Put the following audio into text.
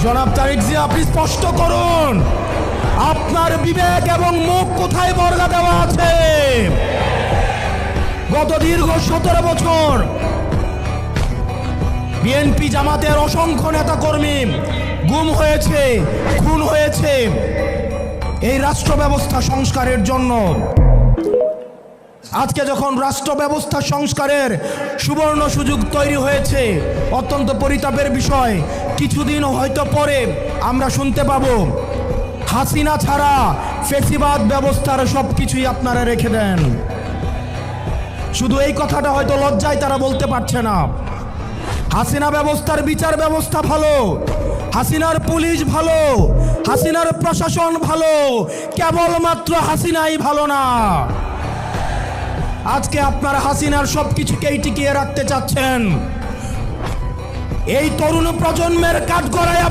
জনাব তারেক জিয়া, আপনি স্পষ্ট করুন আপনার বিবেক এবং মুখ কোথায় বর্গা দেওয়া আছে? গত দীর্ঘ 17 বছর বিএনপি জামাতের অসংখ্য নেতা কর্মী গুম হয়েছে, খুন হয়েছে এই রাষ্ট্র ব্যবস্থা সংস্কারের জন্য। আজকে যখন রাষ্ট্র ব্যবস্থা সংস্কারের সুবর্ণ সুযোগ তৈরি হয়েছে, অত্যন্ত পরিতাপের বিষয়, কিছুদিন হয়তো পরে আমরা শুনতে পাবো হাসিনা ছাড়া ফ্যাসিবাদ ব্যবস্থার সবকিছুই আপনারা রেখে দেন। শুধু এই কথাটা হয়তো লজ্জায় তারা বলতে পারছে না। হাসিনা ব্যবস্থার বিচার ব্যবস্থা ভালো, হাসিনার পুলিশ ভালো, হাসিনার প্রশাসন ভালো, কেবলমাত্র হাসিনাই ভালো না। আজকে আপনারা হাসিনার সবকিছুকেই টিকিয়ে রাখতে চাচ্ছেন। এই তরুণ প্রজন্মের কাঠগড়ায়